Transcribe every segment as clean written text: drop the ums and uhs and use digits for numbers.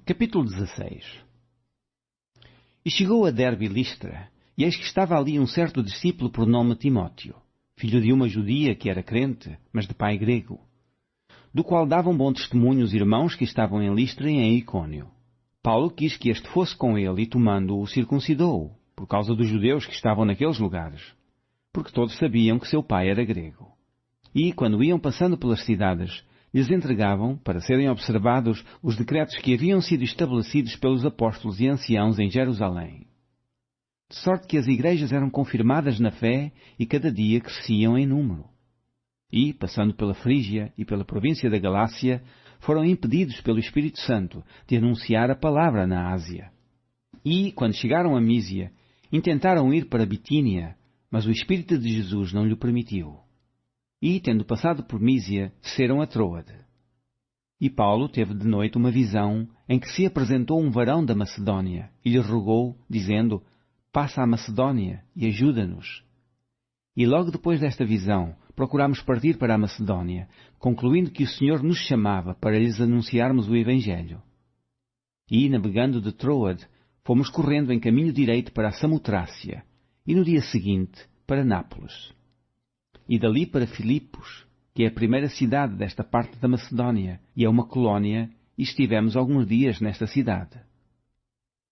Capítulo 16. E chegou a Derbe e Listra, e eis que estava ali um certo discípulo por nome Timóteo, filho de uma judia que era crente, mas de pai grego, do qual davam bom testemunho os irmãos que estavam em Listra e em Icônio. Paulo quis que este fosse com ele e, tomando-o, circuncidou-o, por causa dos judeus que estavam naqueles lugares, porque todos sabiam que seu pai era grego. E, quando iam passando pelas cidades, lhes entregavam, para serem observados, os decretos que haviam sido estabelecidos pelos apóstolos e anciãos em Jerusalém. De sorte que as igrejas eram confirmadas na fé e cada dia cresciam em número. E, passando pela Frígia e pela província da Galácia, foram impedidos pelo Espírito Santo de anunciar a palavra na Ásia. E, quando chegaram a Mísia, intentaram ir para Bitínia, mas o Espírito de Jesus não lhe permitiu. E, tendo passado por Mísia, desceram a Troade. E Paulo teve de noite uma visão em que se apresentou um varão da Macedónia e lhe rogou, dizendo: passa à Macedónia e ajuda-nos. E logo depois desta visão, procurámos partir para a Macedónia, concluindo que o Senhor nos chamava para lhes anunciarmos o Evangelho. E, navegando de Troade, fomos correndo em caminho direito para a Samotrácia, e no dia seguinte para Nápoles. E dali para Filipos, que é a primeira cidade desta parte da Macedónia, e é uma colónia, e estivemos alguns dias nesta cidade.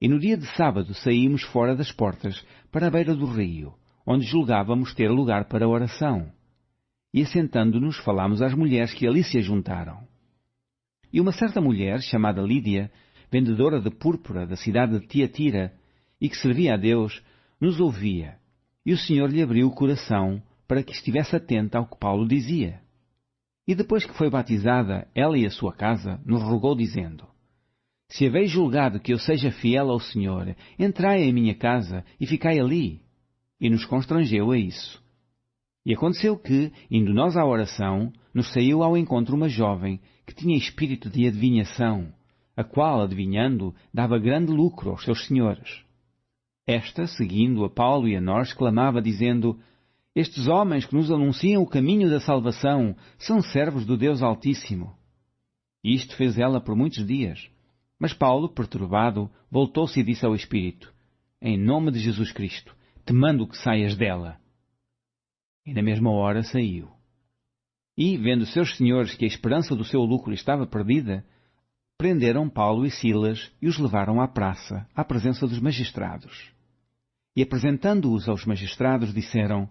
E no dia de sábado saímos fora das portas, para a beira do rio, onde julgávamos ter lugar para a oração. E assentando-nos, falámos às mulheres que ali se ajuntaram. E uma certa mulher, chamada Lídia, vendedora de púrpura da cidade de Tiatira, e que servia a Deus, nos ouvia, e o Senhor lhe abriu o coração para que estivesse atenta ao que Paulo dizia. E depois que foi batizada, ela e a sua casa, nos rogou, dizendo: se haveis julgado que eu seja fiel ao Senhor, entrai em minha casa e ficai ali. E nos constrangeu a isso. E aconteceu que, indo nós à oração, nos saiu ao encontro uma jovem que tinha espírito de adivinhação, a qual, adivinhando, dava grande lucro aos seus senhores. Esta, seguindo a Paulo e a nós, clamava, dizendo: estes homens que nos anunciam o caminho da salvação são servos do Deus Altíssimo. E isto fez ela por muitos dias. Mas Paulo, perturbado, voltou-se e disse ao Espírito: em nome de Jesus Cristo, te mando que saias dela. E na mesma hora saiu. E, vendo seus senhores que a esperança do seu lucro estava perdida, prenderam Paulo e Silas e os levaram à praça, à presença dos magistrados. E apresentando-os aos magistrados, disseram: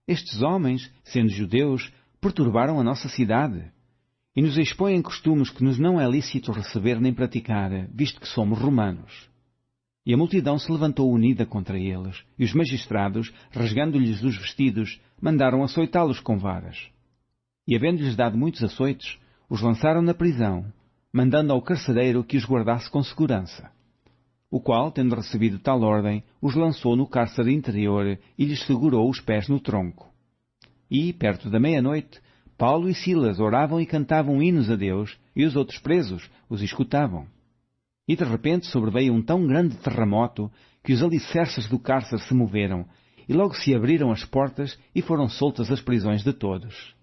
estes homens, sendo judeus, perturbaram a nossa cidade, e nos expõem costumes que nos não é lícito receber nem praticar, visto que somos romanos. E a multidão se levantou unida contra eles, e os magistrados, rasgando-lhes os vestidos, mandaram açoitá-los com varas. E, havendo-lhes dado muitos açoites, os lançaram na prisão, mandando ao carcereiro que os guardasse com segurança. O qual, tendo recebido tal ordem, os lançou no cárcere interior e lhes segurou os pés no tronco. E, perto da meia-noite, Paulo e Silas oravam e cantavam hinos a Deus, e os outros presos os escutavam. E de repente sobreveio um tão grande terremoto que os alicerces do cárcere se moveram, e logo se abriram as portas e foram soltas as prisões de todos.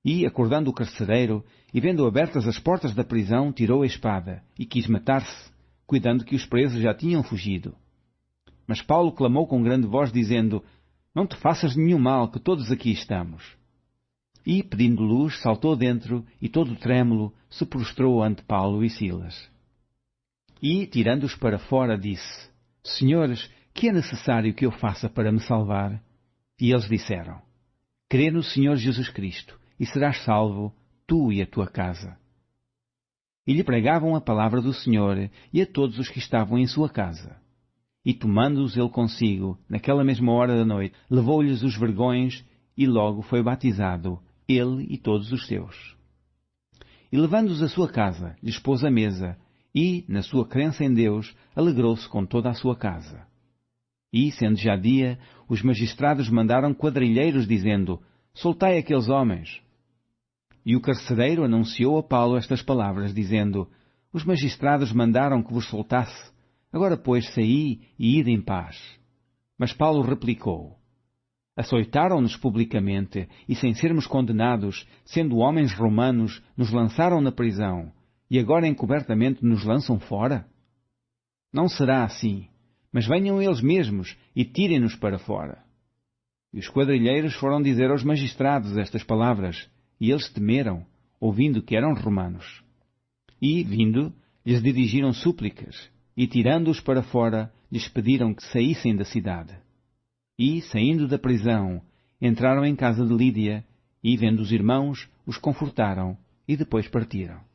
E, acordando o carcereiro, e vendo abertas as portas da prisão, tirou a espada, e quis matar-se, cuidando que os presos já tinham fugido. Mas Paulo clamou com grande voz, dizendo: não te faças nenhum mal, que todos aqui estamos. E, pedindo luz, saltou dentro, e todo trêmulo, se prostrou ante Paulo e Silas. E, tirando-os para fora, disse: senhores, que é necessário que eu faça para me salvar? E eles disseram: crê no Senhor Jesus Cristo, e serás salvo, tu e a tua casa. E lhe pregavam a palavra do Senhor e a todos os que estavam em sua casa. E, tomando-os ele consigo, naquela mesma hora da noite, levou-lhes os vergões e logo foi batizado, ele e todos os seus. E, levando-os à sua casa, lhes pôs a mesa e, na sua crença em Deus, alegrou-se com toda a sua casa. E, sendo já dia, os magistrados mandaram quadrilheiros, dizendo: soltai aqueles homens. E o carcereiro anunciou a Paulo estas palavras, dizendo: os magistrados mandaram que vos soltasse. Agora, pois, saí e ide em paz. Mas Paulo replicou: açoitaram-nos publicamente, e sem sermos condenados, sendo homens romanos, nos lançaram na prisão, e agora encobertamente nos lançam fora? Não será assim, mas venham eles mesmos e tirem-nos para fora. E os quadrilheiros foram dizer aos magistrados estas palavras, e eles temeram, ouvindo que eram romanos. E, vindo, lhes dirigiram súplicas, e tirando-os para fora, lhes pediram que saíssem da cidade. E, saindo da prisão, entraram em casa de Lídia, e, vendo os irmãos, os confortaram, e depois partiram.